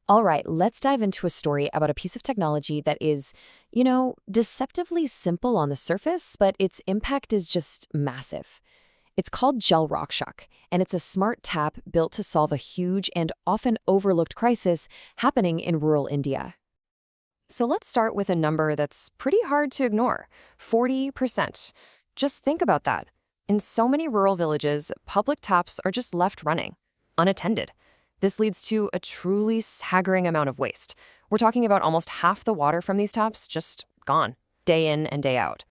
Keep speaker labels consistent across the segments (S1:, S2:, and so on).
S1: All right, let's dive into a story about a piece of technology that is, deceptively simple on the surface, but its impact is just massive. It's called JalRakshak, and it's a smart tap built to solve a huge and often overlooked crisis happening in rural India. So let's start with a number that's pretty hard to ignore, 40%. Just think about that. In so many rural villages, public taps are just left running, unattended. This leads to a truly staggering amount of waste. We're talking about almost half the water from these taps just gone, day in and day out.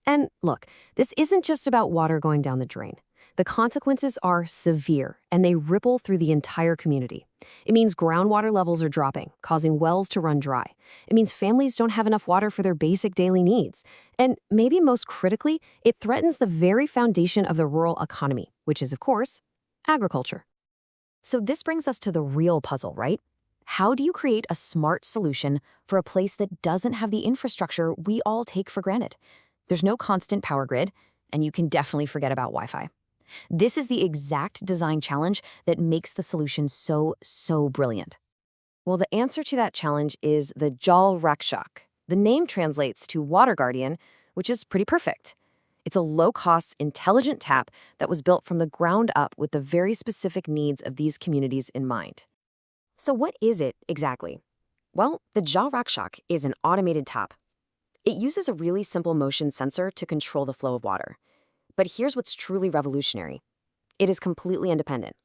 S1: And look, this isn't just about water going down the drain. The consequences are severe, and they ripple through the entire community. It means groundwater levels are dropping, causing wells to run dry. It means families don't have enough water for their basic daily needs. And maybe most critically, it threatens the very foundation of the rural economy, which is, of course, agriculture. So this brings us to the real puzzle, right? How do you create a smart solution for a place that doesn't have the infrastructure we all take for granted? There's no constant power grid, and you can definitely forget about Wi-Fi. This is the exact design challenge that makes the solution so brilliant. Well, the answer to that challenge is the JalRakshak. The name translates to Water Guardian, which is pretty perfect. It's a low-cost, intelligent tap that was built from the ground up with the very specific needs of these communities in mind. So what is it exactly? Well, the JalRakshak is an automated tap. It uses a really simple motion sensor to control the flow of water. But here's what's truly revolutionary. It is completely independent.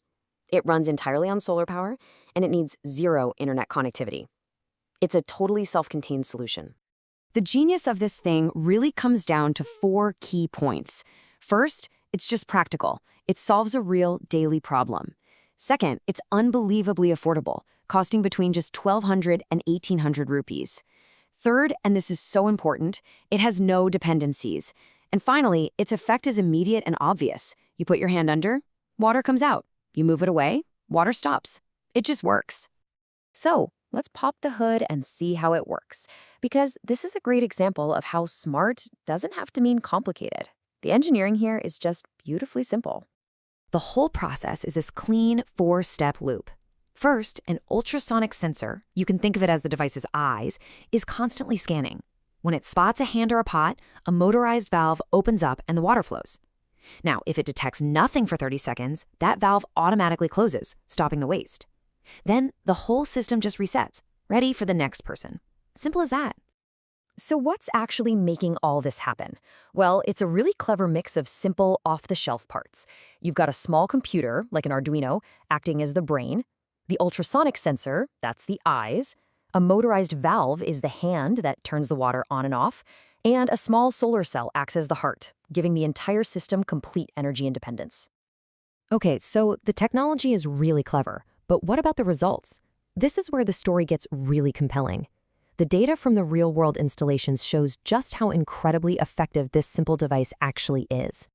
S1: It runs entirely on solar power, and it needs zero internet connectivity. It's a totally self-contained solution. The genius of this thing really comes down to 4 key points. First, it's just practical. It solves a real daily problem. Second, it's unbelievably affordable, costing between just 1,200 and 1,800 rupees. Third, and this is so important, it has no dependencies. And finally, its effect is immediate and obvious. You put your hand under, water comes out. You move it away, water stops. It just works. So let's pop the hood and see how it works, because this is a great example of how smart doesn't have to mean complicated. The engineering here is just beautifully simple. The whole process is this clean 4-step loop. First, an ultrasonic sensor, you can think of it as the device's eyes, is constantly scanning. When it spots a hand or a pot, a motorized valve opens up and the water flows. Now, if it detects nothing for 30 seconds, that valve automatically closes, stopping the waste. Then the whole system just resets, ready for the next person. Simple as that. So what's actually making all this happen? Well, it's a really clever mix of simple, off-the-shelf parts. You've got a small computer, like an Arduino, acting as the brain. The ultrasonic sensor, that's the eyes. A motorized valve is the hand that turns the water on and off. And a small solar cell acts as the heart, giving the entire system complete energy independence. Okay, so the technology is really clever, but what about the results? This is where the story gets really compelling. The data from the real-world installations shows just how incredibly effective this simple device actually is.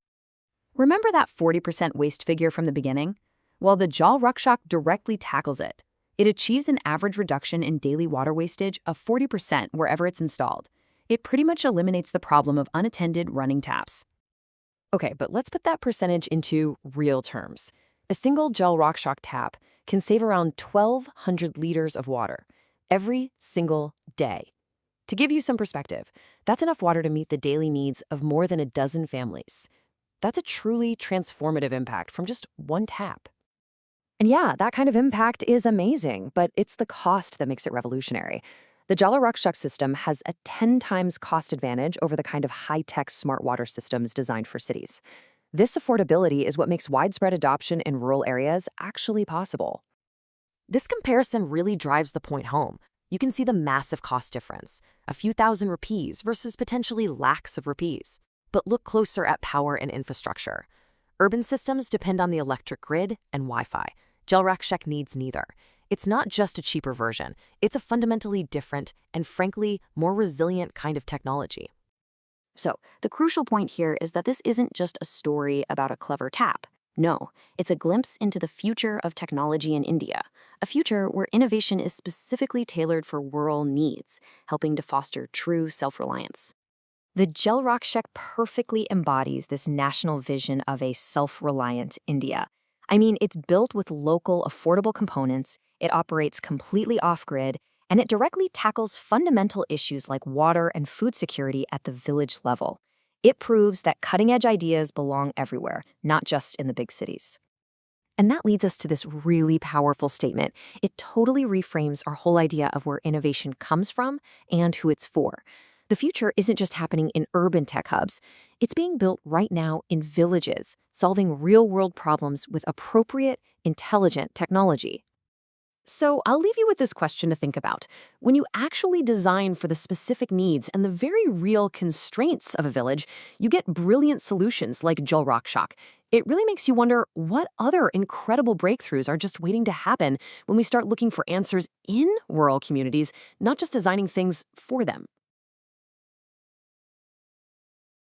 S1: Remember that 40% waste figure from the beginning? Well, the JalRakshak directly tackles it. It achieves an average reduction in daily water wastage of 40% wherever it's installed. It pretty much eliminates the problem of unattended running taps. Okay, but let's put that percentage into real terms. A single JalRakshak tap can save around 1,200 liters of water every single day. To give you some perspective, that's enough water to meet the daily needs of more than a dozen families. That's a truly transformative impact from just one tap. And yeah, that kind of impact is amazing, but it's the cost that makes it revolutionary. The JalRakshak system has a 10 times cost advantage over the kind of high-tech smart water systems designed for cities. This affordability is what makes widespread adoption in rural areas actually possible. This comparison really drives the point home. You can see the massive cost difference, a few thousand rupees versus potentially lakhs of rupees. But look closer at power and infrastructure. Urban systems depend on the electric grid and Wi-Fi. JalRakshak needs neither. It's not just a cheaper version, it's a fundamentally different and frankly more resilient kind of technology. So, the crucial point here is that this isn't just a story about a clever tap. No, it's a glimpse into the future of technology in India, a future where innovation is specifically tailored for rural needs, helping to foster true self-reliance. The JalRakshak perfectly embodies this national vision of a self-reliant India.
S2: I mean, it's built with local, affordable components, it operates completely off-grid, and it directly tackles fundamental issues like water and food security at the village level. It proves that cutting-edge ideas belong everywhere, not just in the big cities.
S1: And that leads us to this really powerful statement. It totally reframes our whole idea of where innovation comes from and who it's for. The future isn't just happening in urban tech hubs. It's being built right now in villages, solving real-world problems with appropriate, intelligent technology. So I'll leave you with this question to think about. When you actually design for the specific needs and the very real constraints of a village, you get brilliant solutions like JalRakshak. It really makes you wonder what other incredible breakthroughs are just waiting to happen when we start looking for answers in rural communities, not just designing things for them.